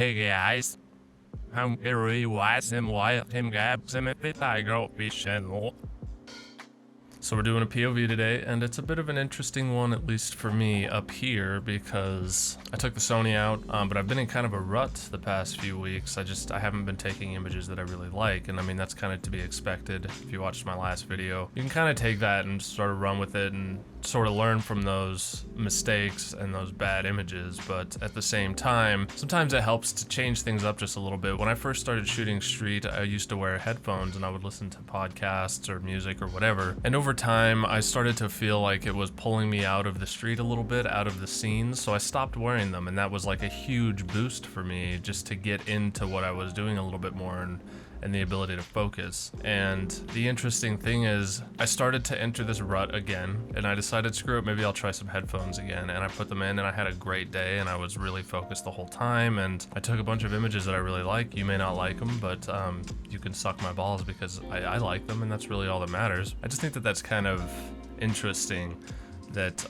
Hey guys, I'm very wise and wild and gaps and I grow vision. So we're doing a POV today, and it's a bit of an interesting one, at least for me up here, because I took the Sony out, but I've been in kind of a rut the past few weeks. I haven't been taking images that I really like, and I mean, that's kind of to be expected. If you watched my last video, you can kind of take that and sort of run with it and sort of learn from those mistakes and those bad images, but at the same time, sometimes it helps to change things up just a little bit. When I first started shooting street, I used to wear headphones and I would listen to podcasts or music or whatever, and over time I started to feel like it was pulling me out of the street a little bit, out of the scenes, so I stopped wearing them, and that was like a huge boost for me just to get into what I was doing a little bit more and the ability to focus. And the interesting thing is I started to enter this rut again, and I decided, screw it, maybe I'll try some headphones again, and I put them in and I had a great day and I was really focused the whole time, and I took a bunch of images that I really like. You may not like them, but you can suck my balls because I like them, and that's really all that matters. I just think that that's kind of interesting that,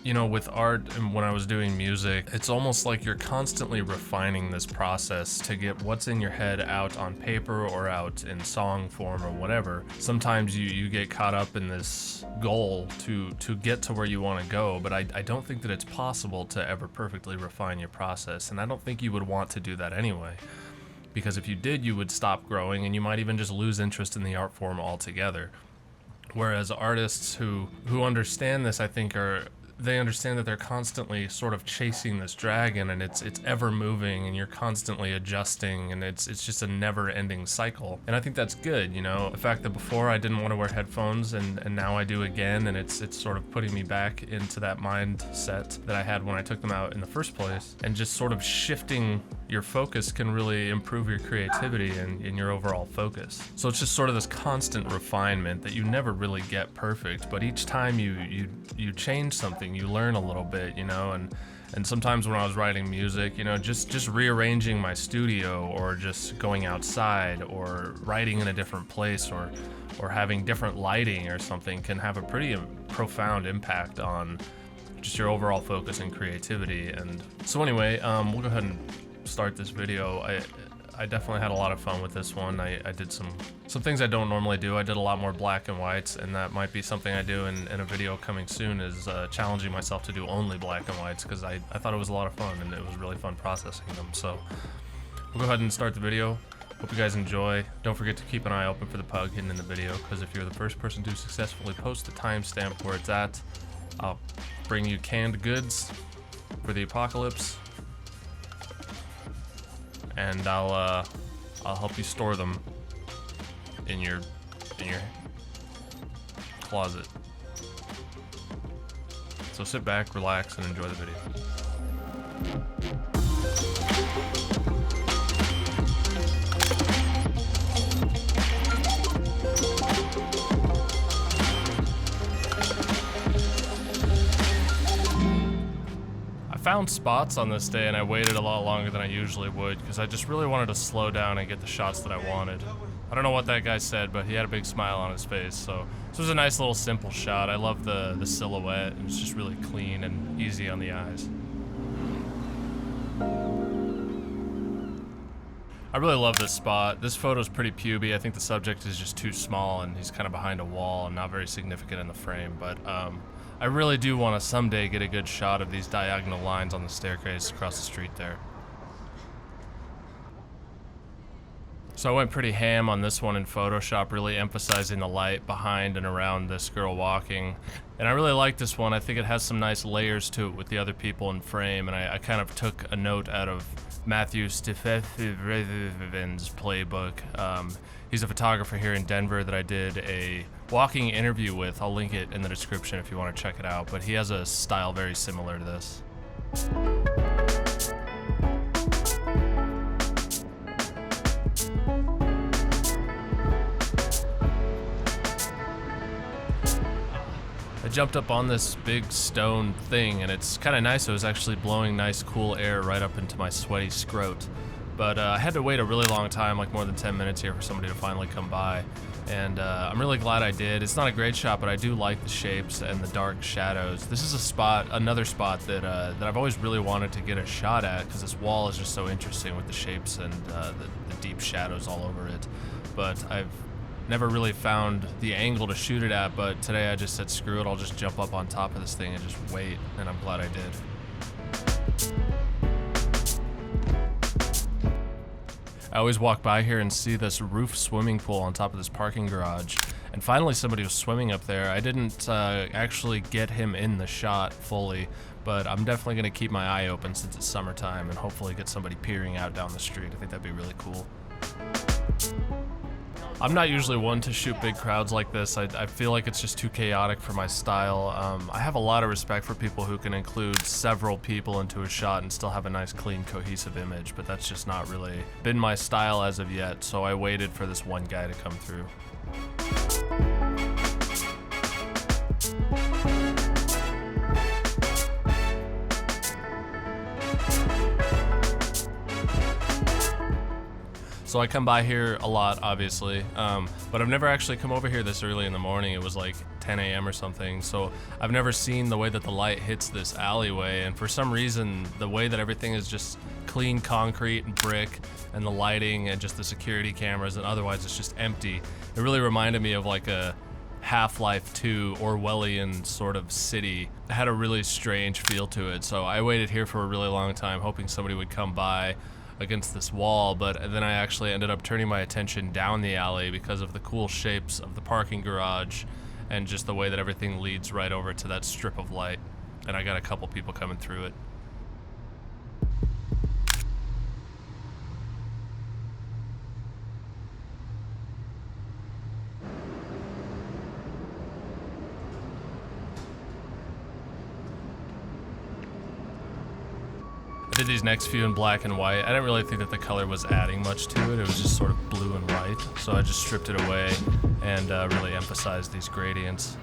you know, with art and when I was doing music, it's almost like you're constantly refining this process to get what's in your head out on paper or out in song form or whatever. Sometimes you get caught up in this goal to get to where you want to go, but I don't think that it's possible to ever perfectly refine your process, and I don't think you would want to do that anyway. Because if you did, you would stop growing and you might even just lose interest in the art form altogether. Whereas artists who understand this, I think, they understand that they're constantly sort of chasing this dragon, and it's ever moving, and you're constantly adjusting, and it's just a never-ending cycle. And I think that's good, you know. The fact that before I didn't want to wear headphones, and now I do again, and it's sort of putting me back into that mindset that I had when I took them out in the first place, and just sort of shifting your focus can really improve your creativity and your overall focus. So it's just sort of this constant refinement that you never really get perfect, but each time you change something, you learn a little bit, you know. And sometimes when I was writing music, you know, just rearranging my studio, or just going outside, or writing in a different place, or having different lighting or something can have a pretty profound impact on just your overall focus and creativity. And so anyway, we'll go ahead and start this video. I definitely had a lot of fun with this one. I did some things I don't normally do. I did a lot more black and whites, and that might be something I do in a video coming soon, is challenging myself to do only black and whites, because I thought it was a lot of fun, and it was really fun processing them. So we'll go ahead and start the video. Hope you guys enjoy. Don't forget to keep an eye open for the pug hidden in the video, because if you're the first person to successfully post the timestamp where it's at, I'll bring you canned goods for the apocalypse, and I'll help you store them in your closet. So sit back, relax, and enjoy the video. I found spots on this day, and I waited a lot longer than I usually would, because I just really wanted to slow down and get the shots that I wanted. I don't know what that guy said, but he had a big smile on his face, so this was a nice little simple shot. I love the silhouette, and it's just really clean and easy on the eyes. I really love this spot. This photo's pretty puby. I think the subject is just too small, and he's kind of behind a wall and not very significant in the frame, but I really do want to someday get a good shot of these diagonal lines on the staircase across the street there. So I went pretty ham on this one in Photoshop, really emphasizing the light behind and around this girl walking. And I really like this one. I think it has some nice layers to it with the other people in frame, and I kind of took a note out of Matthew Stefevin's playbook. He's a photographer here in Denver that I did a walking interview with. I'll link it in the description if you want to check it out, but he has a style very similar to this. I jumped up on this big stone thing, and it's kind of nice. It was actually blowing nice cool air right up into my sweaty scrot. But I had to wait a really long time, like more than 10 minutes here, for somebody to finally come by. And I'm really glad I did. It's not a great shot, but I do like the shapes and the dark shadows. This is a spot, another spot that I've always really wanted to get a shot at, because this wall is just so interesting with the shapes and the deep shadows all over it. But I've never really found the angle to shoot it at, but today I just said screw it, I'll just jump up on top of this thing and just wait, and I'm glad I did. I always walk by here and see this roof swimming pool on top of this parking garage, and finally somebody was swimming up there. I didn't actually get him in the shot fully, but I'm definitely going to keep my eye open since it's summertime and hopefully get somebody peering out down the street. I think that'd be really cool. I'm not usually one to shoot big crowds like this. I feel like it's just too chaotic for my style. I have a lot of respect for people who can include several people into a shot and still have a nice, clean, cohesive image, but that's just not really been my style as of yet, so I waited for this one guy to come through. So I come by here a lot, obviously, but I've never actually come over here this early in the morning. It was like 10 a.m. or something, so I've never seen the way that the light hits this alleyway, and for some reason, the way that everything is just clean concrete and brick, and the lighting and just the security cameras, and otherwise it's just empty. It really reminded me of like a Half-Life 2 Orwellian sort of city. It had a really strange feel to it, so I waited here for a really long time, hoping somebody would come by against this wall, but then I actually ended up turning my attention down the alley because of the cool shapes of the parking garage and just the way that everything leads right over to that strip of light, and I got a couple people coming through it. I did these next few in black and white. I didn't really think that the color was adding much to it. It was just sort of blue and white. So I just stripped it away and really emphasized these gradients.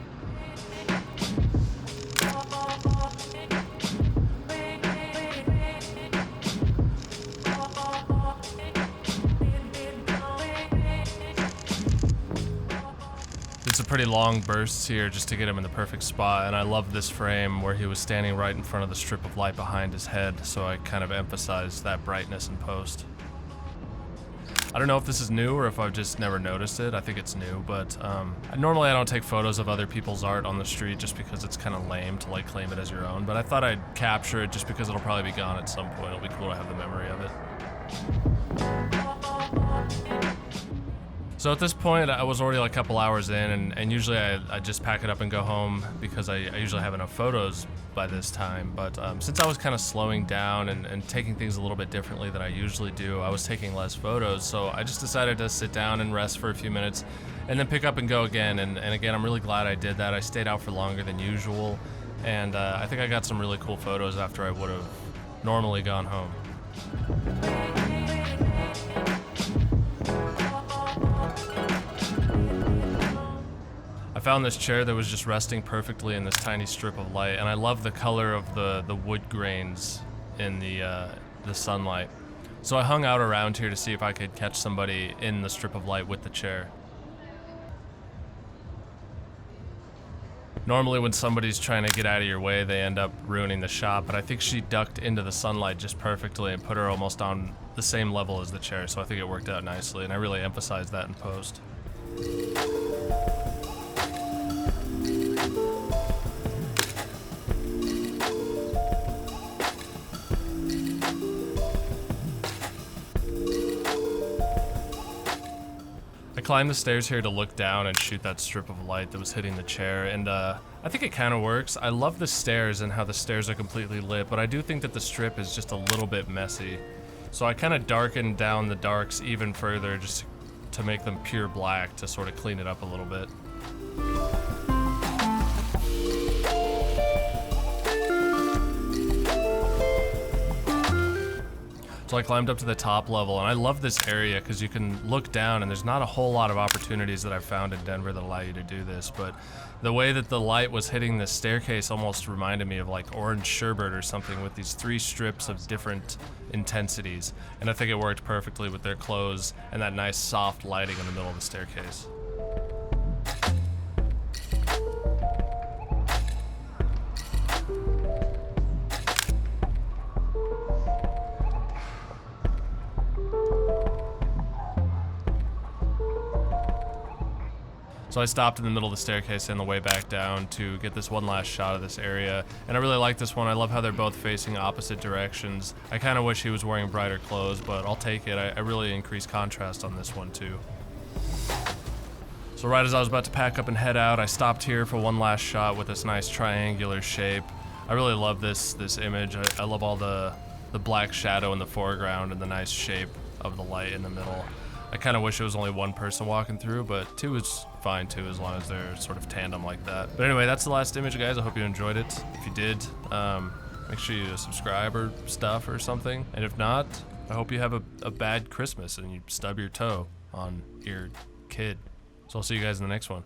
Some pretty long bursts here just to get him in the perfect spot, and I love this frame where he was standing right in front of the strip of light behind his head, so I kind of emphasized that brightness in post. I don't know if this is new or if I've just never noticed it. I think it's new, but normally I don't take photos of other people's art on the street just because it's kind of lame to like claim it as your own, but I thought I'd capture it just because it'll probably be gone at some point. It'll be cool to have the memory of it. So at this point, I was already like a couple hours in, and usually I just pack it up and go home because I usually have enough photos by this time. But since I was kind of slowing down and taking things a little bit differently than I usually do, I was taking less photos. So I just decided to sit down and rest for a few minutes and then pick up and go again. And again, I'm really glad I did that. I stayed out for longer than usual, and I think I got some really cool photos after I would have normally gone home. I found this chair that was just resting perfectly in this tiny strip of light, and I love the color of the wood grains in the sunlight. So I hung out around here to see if I could catch somebody in the strip of light with the chair. Normally when somebody's trying to get out of your way, they end up ruining the shot, but I think she ducked into the sunlight just perfectly and put her almost on the same level as the chair, so I think it worked out nicely, and I really emphasized that in post. I climbed the stairs here to look down and shoot that strip of light that was hitting the chair, and I think it kind of works. I love the stairs and how the stairs are completely lit, but I do think that the strip is just a little bit messy. So I kind of darkened down the darks even further just to make them pure black to sort of clean it up a little bit. So I climbed up to the top level, and I love this area because you can look down and there's not a whole lot of opportunities that I've found in Denver that allow you to do this, but the way that the light was hitting the staircase almost reminded me of like orange sherbet or something with these 3 strips of different intensities, and I think it worked perfectly with their clothes and that nice soft lighting in the middle of the staircase. So I stopped in the middle of the staircase on the way back down to get this one last shot of this area, and I really like this one. I love how they're both facing opposite directions. I kind of wish he was wearing brighter clothes, but I'll take it. I really increased contrast on this one too. So right as I was about to pack up and head out, I stopped here for one last shot with this nice triangular shape. I really love this image. I love all the black shadow in the foreground and the nice shape of the light in the middle. I kind of wish it was only one person walking through, but 2 is fine too, as long as they're sort of tandem like that. But anyway, that's the last image, guys. I hope you enjoyed it. If you did, make sure you subscribe or stuff or something. And if not, I hope you have a bad Christmas and you stub your toe on your kid. So I'll see you guys in the next one.